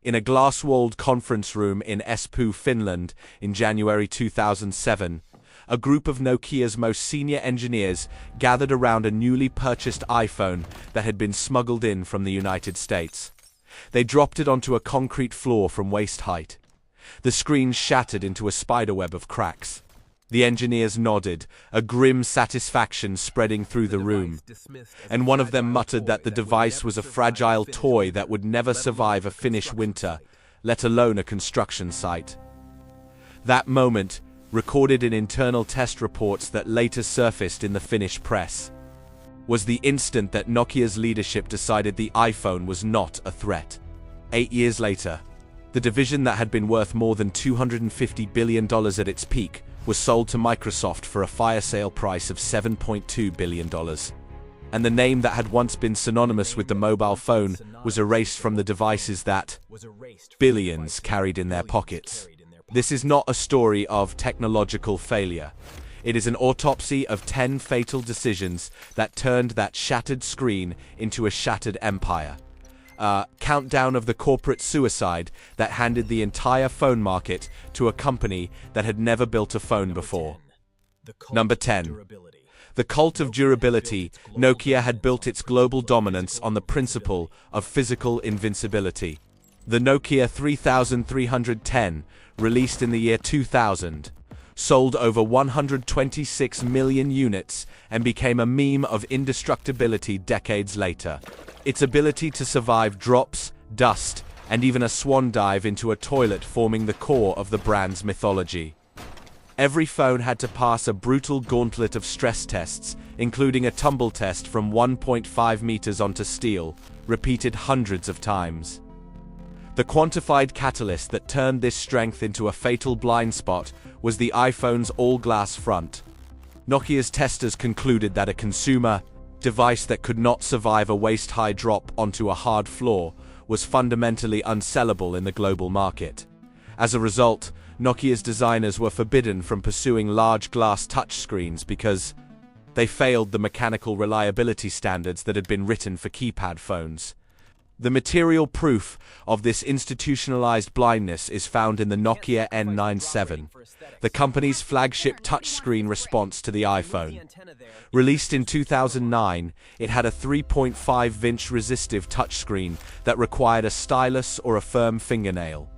In a glass-walled conference room in Espoo, Finland, in January 2007, a group of Nokia's most senior engineers gathered around a newly purchased iPhone that had been smuggled in from the United States. They dropped it onto a concrete floor from waist height. The screen shattered into a spiderweb of cracks. The engineers nodded, a grim satisfaction spreading through the room, and one of them muttered that the device was a fragile toy that would never survive a Finnish winter, let alone a construction site. That moment, recorded in internal test reports that later surfaced in the Finnish press, was the instant that Nokia's leadership decided the iPhone was not a threat. 8 years later, the division that had been worth more than $250 billion at its peak was sold to Microsoft for a fire sale price of $7.2 billion. And the name that had once been synonymous with the mobile phone was erased from the devices that billions carried in their pockets. This is not a story of technological failure. It is an autopsy of 10 fatal decisions that turned that shattered screen into a shattered empire. A countdown of the corporate suicide that handed the entire phone market to a company that had never built a phone before. Number 10. The cult of durability. Nokia had built its global dominance on the principle of physical invincibility. The Nokia 3310, released in the year 2000, sold over 126 million units and became a meme of indestructibility decades later. Its ability to survive drops, dust, and even a swan dive into a toilet forming the core of the brand's mythology. Every phone had to pass a brutal gauntlet of stress tests, including a tumble test from 1.5 meters onto steel, repeated hundreds of times. The quantified catalyst that turned this strength into a fatal blind spot was the iPhone's all-glass front. Nokia's testers concluded that a consumer device that could not survive a waist-high drop onto a hard floor was fundamentally unsellable in the global market. As a result, Nokia's designers were forbidden from pursuing large glass touchscreens because they failed the mechanical reliability standards that had been written for keypad phones. The material proof of this institutionalized blindness is found in the Nokia N97, the company's flagship touchscreen response to the iPhone. Released in 2009, it had a 3.5-inch resistive touchscreen that required a stylus or a firm fingernail,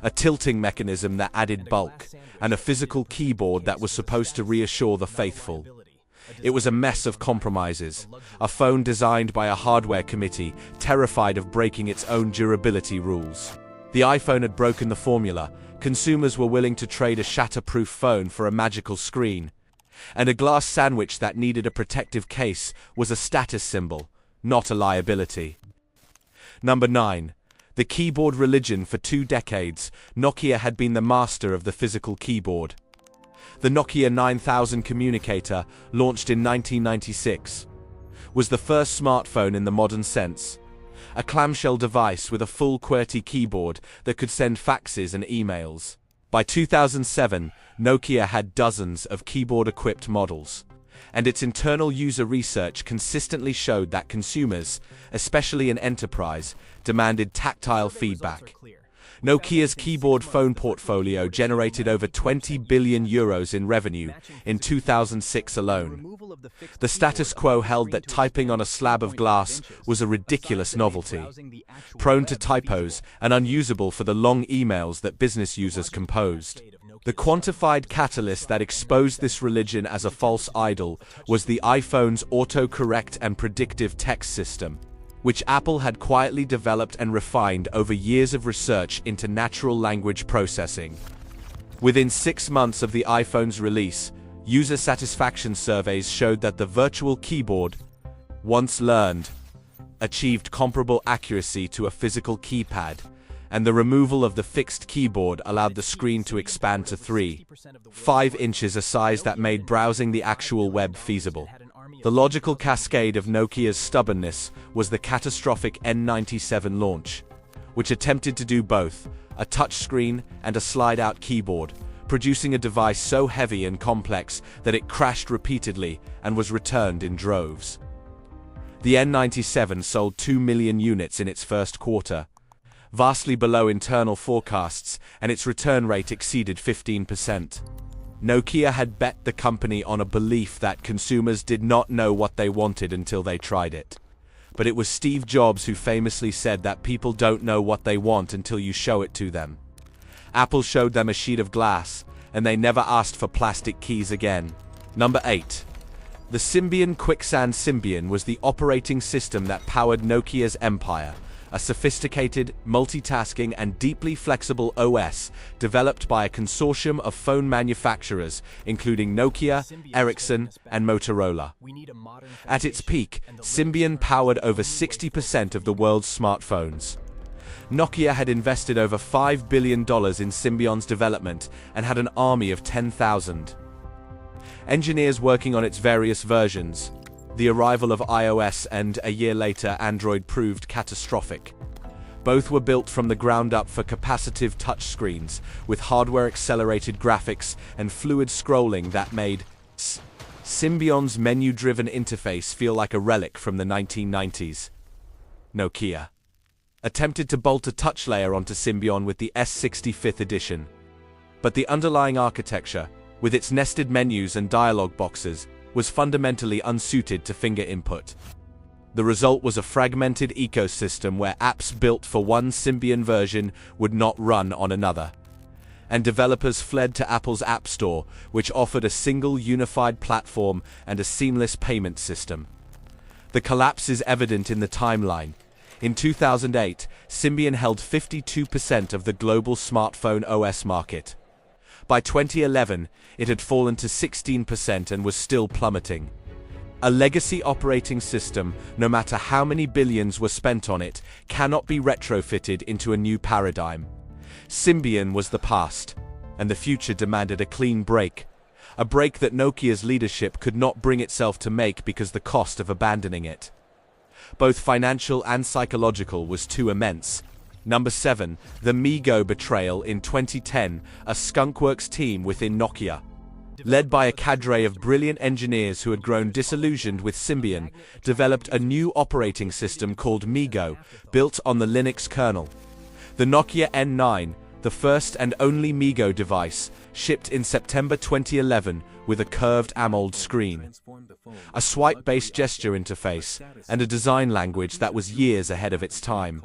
a tilting mechanism that added bulk, and a physical keyboard that was supposed to reassure the faithful. It was a mess of compromises, a phone designed by a hardware committee terrified of breaking its own durability rules. The iPhone had broken the formula. Consumers were willing to trade a shatterproof phone for a magical screen. And a glass sandwich that needed a protective case was a status symbol, not a liability. Number 9. The keyboard religion. For 2 decades, Nokia had been the master of the physical keyboard. The Nokia 9000 communicator, launched in 1996, was the first smartphone in the modern sense. A clamshell device with a full QWERTY keyboard that could send faxes and emails. By 2007, Nokia had dozens of keyboard-equipped models, and its internal user research consistently showed that consumers, especially in enterprise, demanded tactile feedback. Nokia's keyboard phone portfolio generated over €20 billion in revenue in 2006 alone. The status quo held that typing on a slab of glass was a ridiculous novelty, prone to typos and unusable for the long emails that business users composed. The quantified catalyst that exposed this religion as a false idol was the iPhone's autocorrect and predictive text system, which Apple had quietly developed and refined over years of research into natural language processing. Within 6 months of the iPhone's release, user satisfaction surveys showed that the virtual keyboard, once learned, achieved comparable accuracy to a physical keypad, and the removal of the fixed keyboard allowed the screen to expand to 3.5 inches, a size that made browsing the actual web feasible. The logical cascade of Nokia's stubbornness was the catastrophic N97 launch, which attempted to do both, a touchscreen and a slide-out keyboard, producing a device so heavy and complex that it crashed repeatedly and was returned in droves. The N97 sold 2 million units in its first quarter, vastly below internal forecasts, and its return rate exceeded 15%. Nokia had bet the company on a belief that consumers did not know what they wanted until they tried it. But it was Steve Jobs who famously said that people don't know what they want until you show it to them. Apple showed them a sheet of glass, and they never asked for plastic keys again. Number 8. The Symbian Quicksand. Symbian was the operating system that powered Nokia's empire, a sophisticated, multitasking, and deeply flexible OS developed by a consortium of phone manufacturers, including Nokia, Ericsson, and Motorola. At its peak, Symbian powered over 60% of the world's smartphones. Nokia had invested over $5 billion in Symbian's development and had an army of 10,000 engineers working on its various versions. The arrival of iOS and, a year later, Android proved catastrophic. Both were built from the ground up for capacitive touchscreens, with hardware-accelerated graphics and fluid scrolling that made Symbian's menu-driven interface feel like a relic from the 1990s. Nokia attempted to bolt a touch layer onto Symbian with the S65th edition. But the underlying architecture, with its nested menus and dialog boxes, was fundamentally unsuited to finger input. The result was a fragmented ecosystem where apps built for one Symbian version would not run on another. And developers fled to Apple's App Store, which offered a single unified platform and a seamless payment system. The collapse is evident in the timeline. In 2008, Symbian held 52% of the global smartphone OS market. By 2011, it had fallen to 16% and was still plummeting. A legacy operating system, no matter how many billions were spent on it, cannot be retrofitted into a new paradigm. Symbian was the past, and the future demanded a clean break. A break that Nokia's leadership could not bring itself to make because the cost of abandoning it, both financial and psychological, was too immense. Number 7. The MeeGo betrayal. In 2010, a skunkworks team within Nokia, led by a cadre of brilliant engineers who had grown disillusioned with Symbian, developed a new operating system called MeeGo, built on the Linux kernel. The Nokia N9, the first and only MeeGo device, shipped in September 2011 with a curved AMOLED screen, a swipe-based gesture interface, and a design language that was years ahead of its time.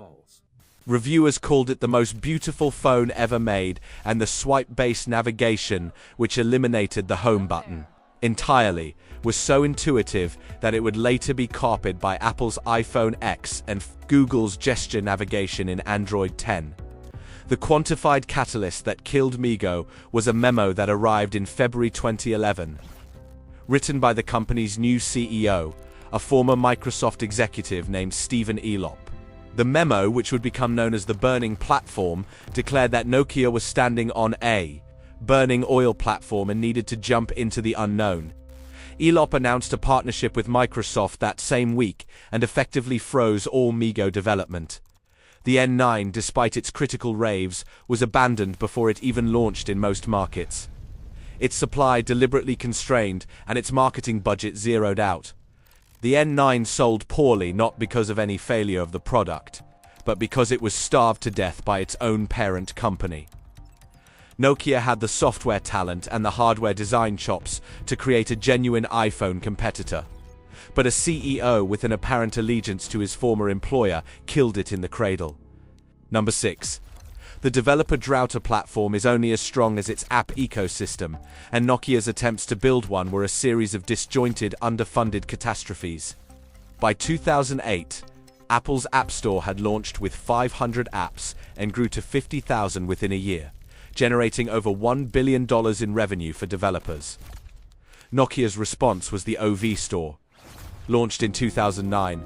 Reviewers called it the most beautiful phone ever made, and the swipe-based navigation, which eliminated the home button entirely, was so intuitive that it would later be copied by Apple's iPhone X and Google's gesture navigation in Android 10. The quantified catalyst that killed MeeGo was a memo that arrived in February 2011, written by the company's new CEO, a former Microsoft executive named Stephen Elop. The memo, which would become known as the Burning Platform, declared that Nokia was standing on a burning oil platform and needed to jump into the unknown. Elop announced a partnership with Microsoft that same week and effectively froze all MeeGo development. The N9, despite its critical raves, was abandoned before it even launched in most markets. Its supply deliberately constrained and its marketing budget zeroed out. The N9 sold poorly not because of any failure of the product, but because it was starved to death by its own parent company. Nokia had the software talent and the hardware design chops to create a genuine iPhone competitor. But a CEO with an apparent allegiance to his former employer killed it in the cradle. Number 6. The developer router platform is only as strong as its app ecosystem, and Nokia's attempts to build one were a series of disjointed, underfunded catastrophes. By 2008, Apple's App Store had launched with 500 apps and grew to 50,000 within a year, generating over $1 billion in revenue for developers. Nokia's response was the OV Store. Launched in 2009,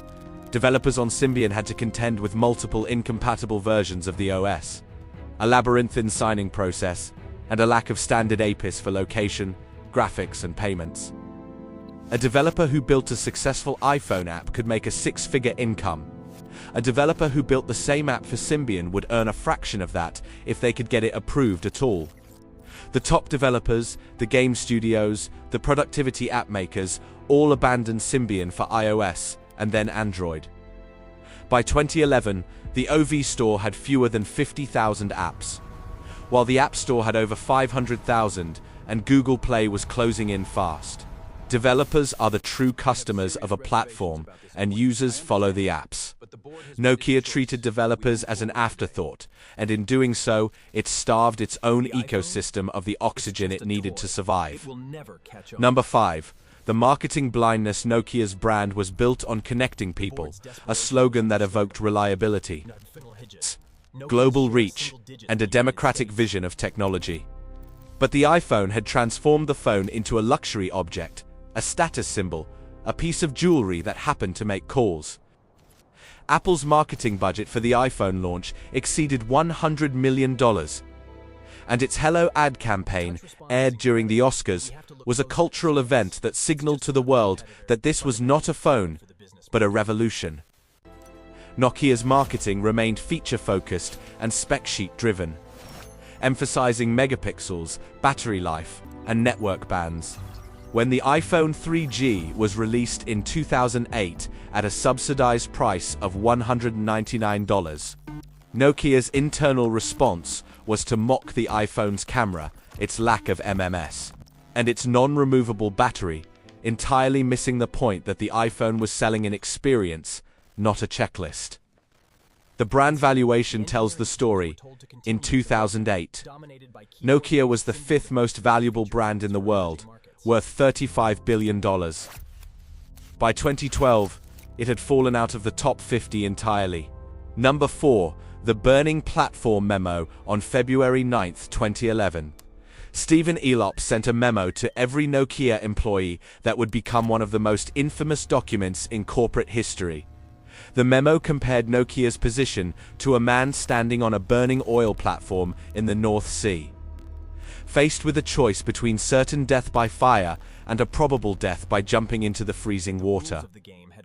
developers on Symbian had to contend with multiple incompatible versions of the OS, a labyrinthine signing process, and a lack of standard APIs for location, graphics, and payments. A developer who built a successful iPhone app could make a six-figure income. A developer who built the same app for Symbian would earn a fraction of that if they could get it approved at all. The top developers, the game studios, the productivity app makers all abandoned Symbian for iOS and then Android. By 2011, the OV Store had fewer than 50,000 apps, while the App Store had over 500,000, and Google Play was closing in fast. Developers are the true customers of a platform, and users follow the apps. Nokia treated developers as an afterthought, and in doing so, it starved its own ecosystem of the oxygen it needed to survive. Number 5. The marketing blindness. Nokia's brand was built on connecting people, a slogan that evoked reliability, global reach, and a democratic vision of technology. But the iPhone had transformed the phone into a luxury object, a status symbol, a piece of jewelry that happened to make calls. Apple's marketing budget for the iPhone launch exceeded $100 million, and its Hello ad campaign, aired during the Oscars, was a cultural event that signaled to the world that this was not a phone, but a revolution. Nokia's marketing remained feature-focused and spec-sheet-driven, emphasizing megapixels, battery life, and network bands. When the iPhone 3G was released in 2008 at a subsidized price of $199, Nokia's internal response was to mock the iPhone's camera, its lack of MMS, and its non-removable battery, entirely missing the point that the iPhone was selling an experience, not a checklist. The brand valuation tells the story. In 2008, Nokia was the 5th most valuable brand in the world, worth $35 billion. By 2012, it had fallen out of the top 50 entirely. Number 4. The Burning Platform Memo. On February 9, 2011. Stephen Elop sent a memo to every Nokia employee that would become one of the most infamous documents in corporate history. The memo compared Nokia's position to a man standing on a burning oil platform in the North Sea, faced with a choice between certain death by fire and a probable death by jumping into the freezing water.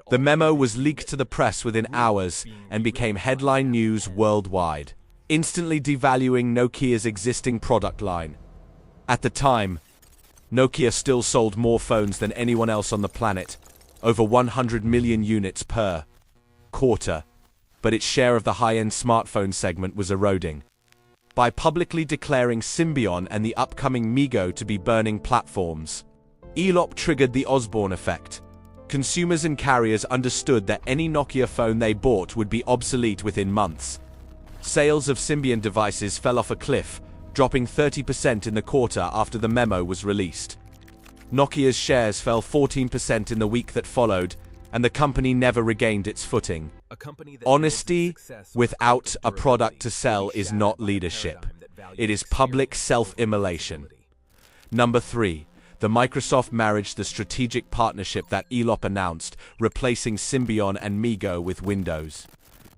The memo was leaked to the press within hours and became headline news worldwide, instantly devaluing Nokia's existing product line. At the time, Nokia still sold more phones than anyone else on the planet, over 100 million units per quarter, but its share of the high-end smartphone segment was eroding. By publicly declaring Symbian and the upcoming MeeGo to be burning platforms, Elop triggered the Osborne effect. Consumers and carriers understood that any Nokia phone they bought would be obsolete within months. Sales of Symbian devices fell off a cliff, dropping 30% in the quarter after the memo was released. Nokia's shares fell 14% in the week that followed, and the company never regained its footing. Honesty without a product to sell is not leadership. It is public self-immolation. Number 3. The Microsoft marriage. The strategic partnership that Elop announced, replacing Symbian and MeeGo with Windows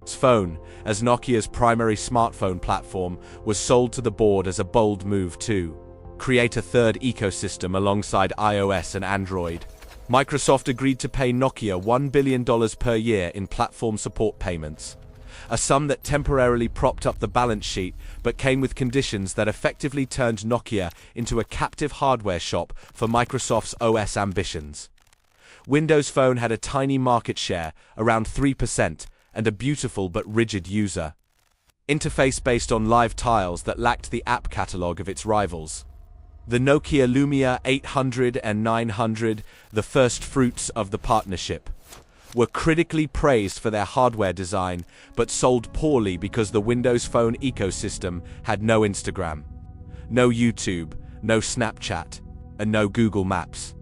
Phone as Nokia's primary smartphone platform, was sold to the board as a bold move to create a third ecosystem alongside iOS and Android. Microsoft agreed to pay Nokia $1 billion per year in platform support payments, a sum that temporarily propped up the balance sheet but came with conditions that effectively turned Nokia into a captive hardware shop for Microsoft's OS ambitions. Windows Phone had a tiny market share, around 3%, and a beautiful but rigid user interface based on live tiles that lacked the app catalog of its rivals. The Nokia Lumia 800 and 900, the first fruits of the partnership, were critically praised for their hardware design, but sold poorly because the Windows Phone ecosystem had no Instagram, no YouTube, no Snapchat, and no Google Maps.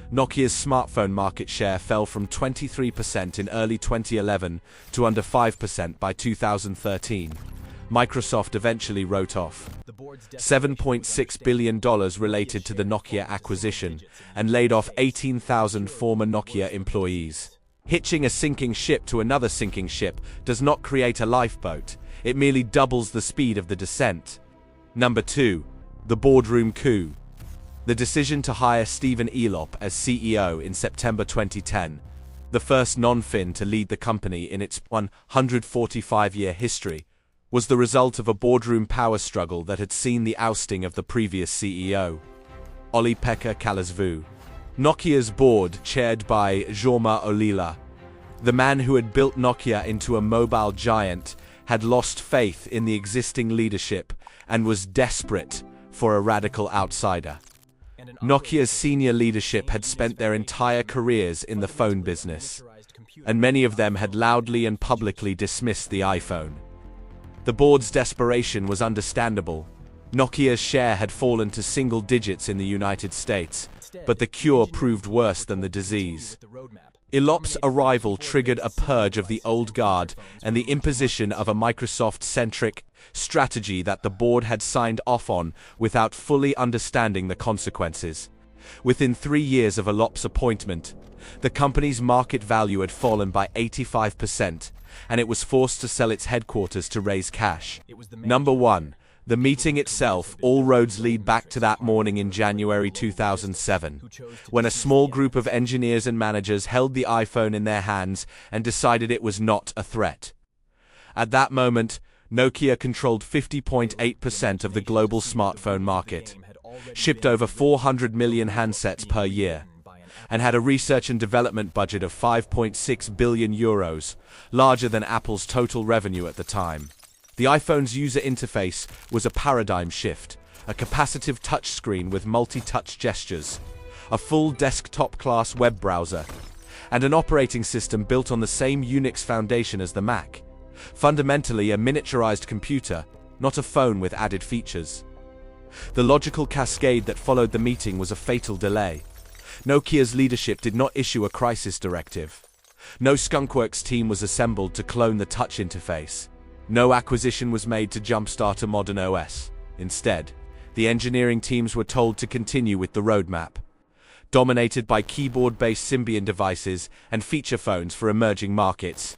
Nokia's smartphone market share fell from 23% in early 2011 to under 5% by 2013. Microsoft eventually wrote off $7.6 billion related to the Nokia acquisition and laid off 18,000 former Nokia employees. Hitching a sinking ship to another sinking ship does not create a lifeboat, it merely doubles the speed of the descent. Number 2. The boardroom coup. The decision to hire Stephen Elop as CEO in September 2010, the first non-Fin to lead the company in its 145-year history, was the result of a boardroom power struggle that had seen the ousting of the previous CEO, Olli-Pekka Kallasvuo. Nokia's board, chaired by Jorma Ollila, The man who had built Nokia into a mobile giant had lost faith in the existing leadership and was desperate for a radical outsider. Nokia's senior leadership had spent their entire careers in the phone business, and many of them had loudly and publicly dismissed the iPhone. The board's desperation was understandable. Nokia's share had fallen to single digits in the United States, but the cure proved worse than the disease. Elop's arrival triggered a purge of the old guard and the imposition of a Microsoft-centric strategy that the board had signed off on without fully understanding the consequences. Within 3 years of Elop's appointment, the company's market value had fallen by 85%, and it was forced to sell its headquarters to raise cash. Number 1. The meeting itself. All roads lead back to that morning in January 2007, when a small group of engineers and managers held the iPhone in their hands and decided it was not a threat. At that moment, Nokia controlled 50.8% of the global smartphone market, shipped over 400 million handsets per year, and had a research and development budget of 5.6 billion euros, larger than Apple's total revenue at the time. The iPhone's user interface was a paradigm shift, a capacitive touchscreen with multi-touch gestures, a full desktop-class web browser, and an operating system built on the same Unix foundation as the Mac. Fundamentally a miniaturized computer, not a phone with added features. The logical cascade that followed the meeting was a fatal delay. Nokia's leadership did not issue a crisis directive. No skunkworks team was assembled to clone the touch interface. No acquisition was made to jumpstart a modern OS. Instead, the engineering teams were told to continue with the roadmap, dominated by keyboard-based Symbian devices and feature phones for emerging markets.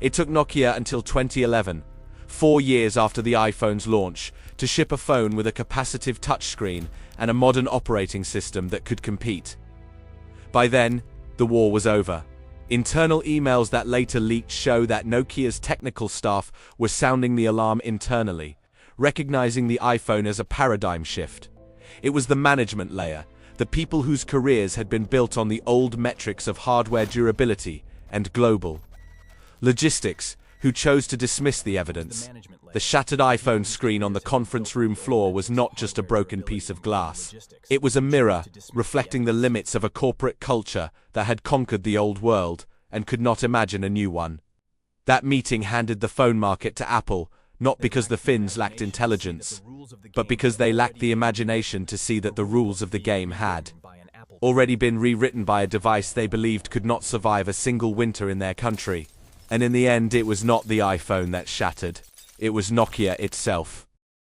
It took Nokia until 2011, 4 years after the iPhone's launch, to ship a phone with a capacitive touchscreen and a modern operating system that could compete. By then, the war was over. Internal emails that later leaked show that Nokia's technical staff were sounding the alarm internally, recognizing the iPhone as a paradigm shift. It was the management layer, the people whose careers had been built on the old metrics of hardware durability and global logistics, who chose to dismiss the evidence. The shattered iPhone screen on the conference room floor was not just a broken piece of glass. It was a mirror, reflecting the limits of a corporate culture that had conquered the old world and could not imagine a new one. That meeting handed the phone market to Apple, not because the Finns lacked intelligence, but because they lacked the imagination to see that the rules of the game had already been rewritten by a device they believed could not survive a single winter in their country. And in the end, it was not the iPhone that shattered. It was Nokia itself.